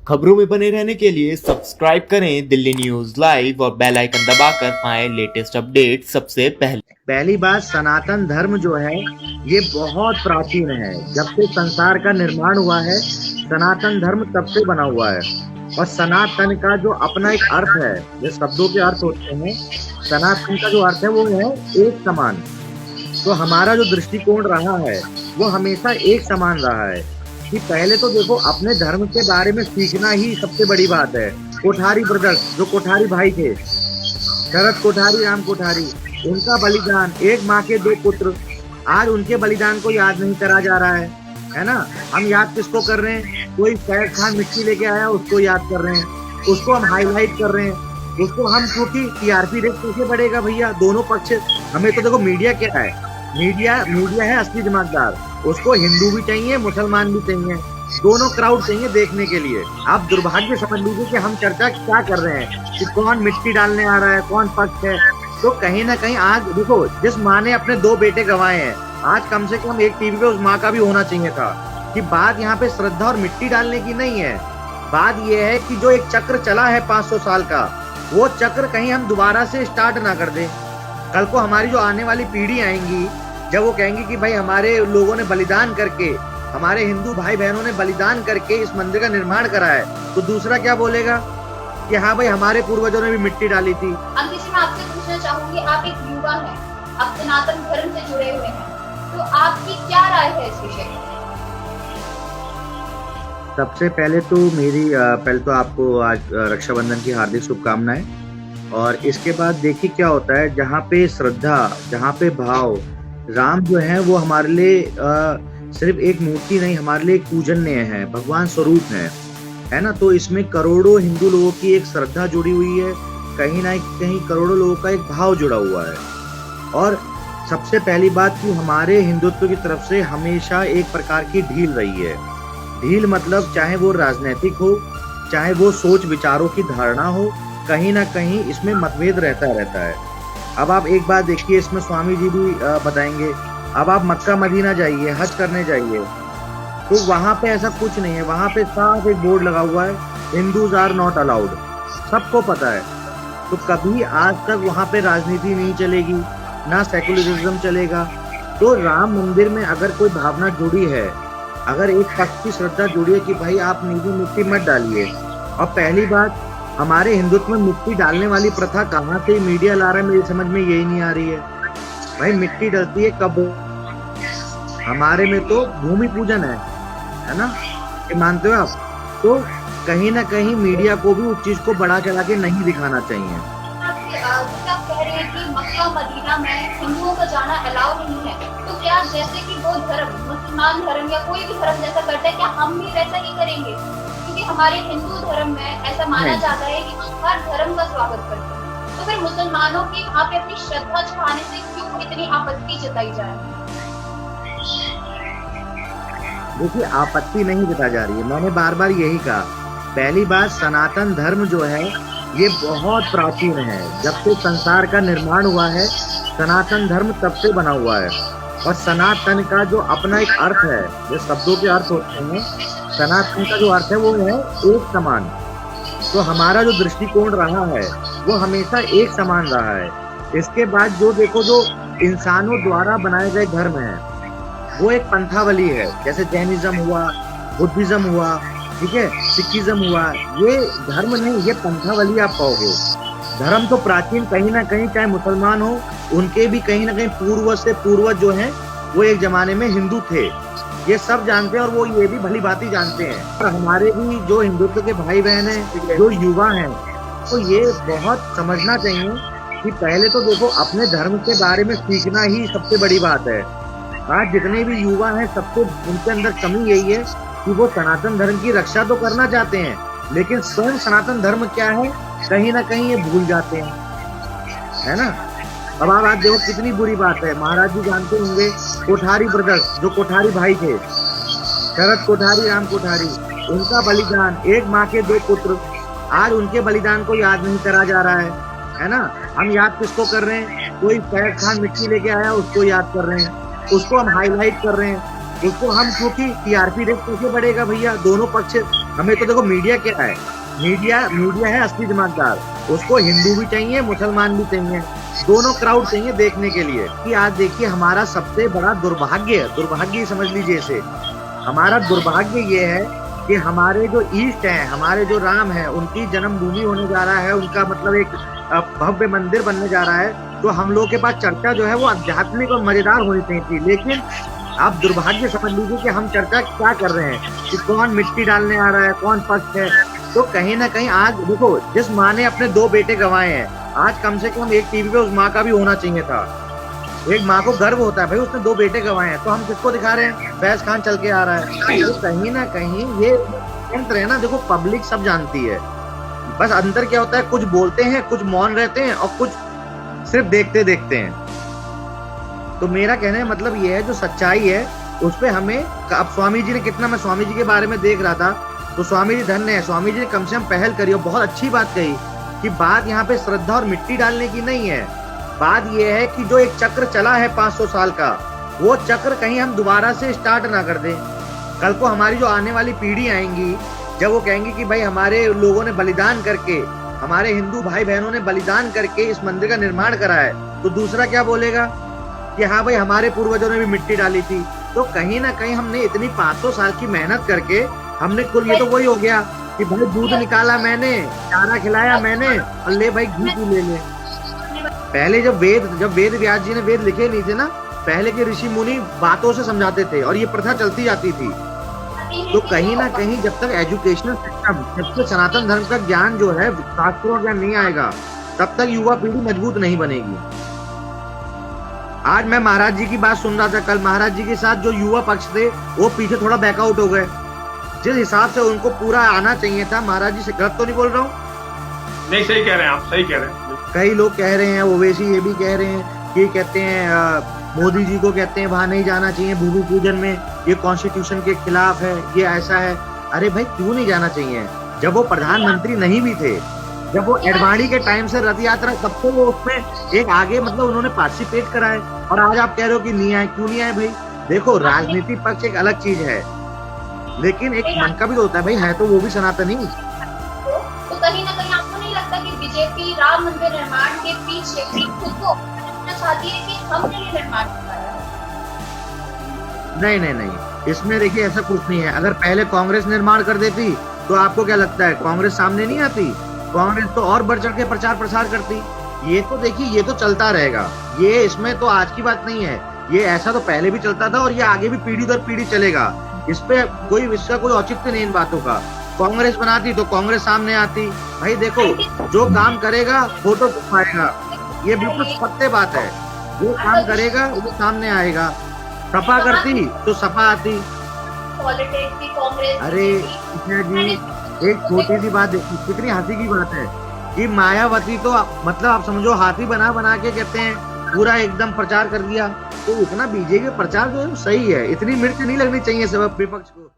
खबरों में बने रहने के लिए सब्सक्राइब करें दिल्ली न्यूज लाइव और बेल आइकन दबाकर पाएं लेटेस्ट अपडेट सबसे पहले। पहली बात, सनातन धर्म जो है ये बहुत प्राचीन है। जब से संसार का निर्माण हुआ है सनातन धर्म तब से बना हुआ है। और सनातन का जो अपना एक अर्थ है, जो शब्दों के अर्थ होते हैं, सनातन का जो अर्थ है वो है एक समान। तो हमारा जो दृष्टिकोण रहा है वो हमेशा एक समान रहा है कि पहले तो देखो अपने धर्म के बारे में सीखना ही सबसे बड़ी बात है। कोठारी ब्रदर्स, जो कोठारी भाई थे, शरद कोठारी, राम कोठारी, उनका बलिदान, एक माँ के दो पुत्र, आज उनके बलिदान को याद नहीं करा जा रहा है ना। हम याद किसको कर रहे हैं? कोई फैज खान मिट्टी लेके आया उसको याद कर रहे हैं, उसको हम हाईलाइट कर रहे हैं, उसको हम, क्योंकि टीआरपी रेट कैसे बढ़ेगा भैया, दोनों पक्ष। हमें तो देखो मीडिया क्या है, मीडिया है असली दिमागदार। उसको हिंदू भी चाहिए, मुसलमान भी चाहिए, दोनों क्राउड चाहिए देखने के लिए। आप दुर्भाग्य समझ लीजिए कि हम चर्चा क्या कर रहे हैं कि कौन मिट्टी डालने आ रहा है, कौन पक्ष है। तो कहीं ना कहीं आज देखो, जिस माँ ने अपने 2 बेटे गंवाए हैं, आज कम से कम एक टीवी पे उस माँ का भी होना चाहिए था। कि बात यहाँ पे श्रद्धा और मिट्टी डालने की नहीं है, बात यह है कि जो एक चक्र चला है 500 साल का, वो चक्र कहीं हम दोबारा से स्टार्ट ना कर दें। कल को हमारी जो आने वाली पीढ़ी आएंगी, जब वो कहेंगी कि भाई हमारे लोगों ने बलिदान करके, हमारे हिंदू भाई बहनों ने बलिदान करके इस मंदिर का निर्माण करा है, तो दूसरा क्या बोलेगा कि हाँ भाई हमारे पूर्वजों ने भी मिट्टी डाली थी। अंकित जी, मैं आपसे पूछना चाहूंगी, आप एक युवा हैं, आप सनातन धर्म से जुड़े हुए हैं, तो आपकी क्या राय है इस विषय में? सबसे पहले तो आपको आज रक्षाबंधन की हार्दिक शुभकामनाएं। और इसके बाद देखिए क्या होता है, जहाँ पे श्रद्धा, जहाँ पे भाव, राम जो है वो हमारे लिए सिर्फ एक मूर्ति नहीं, हमारे लिए एक पूजनीय है, भगवान स्वरूप है ना। तो इसमें करोड़ों हिंदू लोगों की एक श्रद्धा जुड़ी हुई है, कहीं ना कहीं करोड़ों लोगों का एक भाव जुड़ा हुआ है। और सबसे पहली बात कि हमारे हिंदुत्व की तरफ से हमेशा एक प्रकार की ढील रही है। ढील मतलब चाहे वो राजनीतिक हो, चाहे वो सोच विचारों की धारणा हो, कहीं ना कहीं इसमें मतभेद रहता है। अब आप एक बात देखिए, इसमें स्वामी जी भी बताएंगे। अब आप मक्का मदीना जाइए, हज करने जाइए, तो वहां पे ऐसा कुछ नहीं है। वहां पे साफ एक बोर्ड लगा हुआ है, हिंदूज आर नॉट अलाउड, सबको पता है। तो कभी आज तक वहां पे राजनीति नहीं चलेगी, ना सेकुलरिज्म चलेगा। तो राम मंदिर में अगर कोई भावना जुड़ी है, अगर एक पक्ष की श्रद्धा जुड़ी है कि भाई आप नीचे मिट्टी मत डालिए। और पहली बात, हमारे हिंदुत्व में मिट्टी डालने वाली प्रथा कहाँ से मीडिया ला रहा है, मेरी समझ में यही नहीं आ रही है। भाई मिट्टी डलती है कब? हमारे में तो भूमि पूजन है ना, ये मानते हो आप? तो कहीं ना कहीं मीडिया को भी उस चीज को बढ़ा चढ़ा के नहीं दिखाना चाहिए। आप कह रहे हैं कि मक्का मदीना में हिंदुओं का जाना अलाउ नहीं है, तो क्या जैसे कि वो धर्म, मुसलमान धर्म या कोई भी धर्म जैसा करता है, क्या हम भी वैसा ही करेंगे? क्योंकि हमारे हिंदू धर्म में ऐसा माना जाता है कि हम हर धर्म का स्वागत करते हैं, तो फिर मुसलमानों की वहाँ पे अपनी श्रद्धा छुपाने से क्यों इतनी आपत्ति जताई जा रही है? देखिए, आपत्ति नहीं जताई जा रही है, मैंने बार बार यही कहा। पहली बात, सनातन धर्म जो है ये बहुत प्राचीन है। जब से संसार का निर्माण हुआ है सनातन धर्म तब से बना हुआ है। और सनातन का जो अपना एक अर्थ है, जो शब्दों के अर्थ होते हैं, सनातन का जो अर्थ है वो है एक समान। तो हमारा जो दृष्टिकोण रहा है वो हमेशा एक समान रहा है। इसके बाद जो देखो, जो इंसानों द्वारा बनाए गए धर्म है वो एक पंथावली है, जैसे जैनिज्म हुआ, बुद्धिज्म हुआ, ठीक है, सिखिज्म हुआ। ये धर्म नहीं, ये पंथावली आप कहोगे। धर्म तो प्राचीन कहीं ना कहीं, चाहे मुसलमान हो, उनके भी कहीं ना कहीं पूर्वज जो हैं वो एक जमाने में हिंदू थे, ये सब जानते हैं और वो ये भी भली भांति जानते हैं। और हमारे भी जो हिंदुत्व के भाई बहन हैं, जो युवा हैं, तो ये बहुत समझना चाहिए कि पहले तो देखो अपने धर्म के बारे में सीखना ही सबसे बड़ी बात है। आज जितने भी युवा हैं सबको, उनके अंदर कमी यही है कि वो सनातन धर्म की रक्षा तो करना चाहते हैं, लेकिन स्वयं सनातन धर्म क्या है कहीं ना कहीं ये भूल जाते हैं, है ना। अब आप आज देखो कितनी बुरी बात है, महाराज जी जानते होंगे, कोठारी ब्रदर्स, जो कोठारी भाई थे, शरद कोठारी, राम कोठारी, उनका बलिदान, एक माँ के 2 पुत्र, आज उनके बलिदान को याद नहीं करा जा रहा है ना। हम याद किसको कर रहे हैं? कोई फैज खान मिट्टी लेके आया उसको याद कर रहे हैं, उसको हम हाईलाइट कर रहे हैं, उसको हम क्योंकि टीआरपी रेट कैसे बढ़ेगा भैया, दोनों पक्ष। हमें तो देखो मीडिया क्या है, मीडिया है असली दिमागदार। उसको हिंदू भी चाहिए, मुसलमान भी चाहिए, दोनों क्राउड चाहिए देखने के लिए। कि आज देखिए हमारा सबसे बड़ा दुर्भाग्य समझ लीजिए इसे, हमारा दुर्भाग्य ये है कि हमारे जो ईस्ट हैं, हमारे जो राम है, उनकी जन्मभूमि होने जा रहा है, उनका मतलब एक भव्य मंदिर बनने जा रहा है। तो हम लोग के पास चर्चा जो है वो आध्यात्मिक और मजेदार होनी चाहिए थी, लेकिन आप दुर्भाग्य समझ लीजिए कि हम चर्चा क्या कर रहे हैं कि कौन मिट्टी डालने आ रहा है, कौन पक्ष है। तो कहीं ना कहीं आज देखो, जिस माँ ने अपने 2 बेटे गंवाए हैं, आज कम से कम एक टीवी पे उस माँ का भी होना चाहिए था। एक माँ को गर्व होता है भाई उसने 2 बेटे गंवाए हैं, तो हम किसको दिखा रहे हैं, फैज खान चल के आ रहा है। तो कहीं ना कहीं ये यंत्र है ना, देखो पब्लिक सब जानती है, बस अंदर क्या होता है, कुछ बोलते हैं, कुछ मौन रहते हैं और कुछ सिर्फ देखते हैं। तो मेरा कहने का मतलब ये है, जो सच्चाई है उस पे हमें, अब स्वामी जी ने कितना, मैं स्वामी जी के बारे में देख रहा था, तो स्वामी जी धन्य है, स्वामी जी ने कम से कम पहल करी और बहुत अच्छी बात कही कि बात यहाँ पे श्रद्धा और मिट्टी डालने की नहीं है। बात ये है कि जो एक चक्र चला है 500 साल का, वो चक्र कहीं हम दोबारा से स्टार्ट ना कर दें। कल को हमारी जो आने वाली पीढ़ी आएंगी, जब वो कहेंगी कि भाई हमारे लोगों ने बलिदान करके, हमारे हिंदू भाई बहनों ने बलिदान करके इस मंदिर का निर्माण करा है, तो दूसरा क्या बोलेगा कि हाँ भाई हमारे पूर्वजों ने भी मिट्टी डाली थी। तो कहीं ना कहीं हमने इतनी 500 साल की मेहनत करके हमने कुल, ये तो वही हो गया कि भाई दूध निकाला मैंने, चारा खिलाया मैंने, और ले भाई घी तू ले ले। पहले जब वेद व्यास जी ने वेद लिखे नहीं थे ना, पहले के ऋषि मुनि बातों से समझाते थे और ये प्रथा चलती जाती थी। तो कहीं ना कहीं जब तक एजुकेशनल सिस्टम, जब तक सनातन धर्म का ज्ञान जो है, शास्त्रों का ज्ञान नहीं आएगा, तब तक युवा पीढ़ी मजबूत नहीं बनेगी। आज मैं महाराज जी की बात सुन रहा था, कल महाराज जी के साथ जो युवा पक्ष थे वो पीछे थोड़ा बैकआउट हो गए। जिस हिसाब से उनको पूरा आना चाहिए था, महाराज जी से गलत तो नहीं बोल रहा हूँ? नहीं, सही कह रहे हैं आप, सही कह रहे हैं। कई लोग कह रहे हैं, ओवैसी ये भी कह रहे हैं कि कहते हैं मोदी जी को कहते हैं वहां नहीं जाना चाहिए भूमि पूजन में, ये कॉन्स्टिट्यूशन के खिलाफ है, ये ऐसा है। अरे भाई क्यों नहीं जाना चाहिए? जब वो प्रधानमंत्री नहीं भी थे, जब वो एडवाणी के टाइम से रथ यात्रा, तब तो वो उसमें एक आगे मतलब उन्होंने पार्टिसिपेट करा है, और आज आप कह रहे हो कि नहीं आए। क्यों नहीं आए भाई? देखो राजनीतिक पक्ष एक अलग चीज है, लेकिन एक मन का भी तो होता है भाई, है तो वो भी सनातनी। तो कहीं ना कहीं आपको नहीं लगता कि बीजेपी राम मंदिर निर्माण के पीछे खुद को चाहती है कि हमने ये निर्माण कराया? नहीं, इसमें देखिए ऐसा कुछ नहीं है। अगर पहले कांग्रेस निर्माण कर देती तो आपको क्या लगता है कांग्रेस सामने नहीं आती? कांग्रेस तो और बढ़ चढ़ के प्रचार प्रसार करती। ये तो देखिए, ये तो चलता रहेगा, ये इसमें तो आज की बात नहीं है, ये ऐसा तो पहले भी चलता था और ये आगे भी पीढ़ी दर पीढ़ी चलेगा। इस पे इसका कोई औचित्य नहीं इन बातों का। कांग्रेस बनाती तो कांग्रेस सामने आती। भाई देखो, जो काम करेगा फोटो छुपाएगा, ये बिल्कुल सत्य बात है। जो काम करेगा वो सामने आएगा। सपा करती तो सपा आती। अरे कृष्णा जी, एक छोटी सी बात देखिए, कितनी हंसी की बात है कि मायावती तो मतलब आप समझो हाथी बना के कहते हैं पूरा एकदम प्रचार कर दिया। तो इतना बीजेपी प्रचार जो है सही है, इतनी मिर्च नहीं लगनी चाहिए सब विपक्ष को।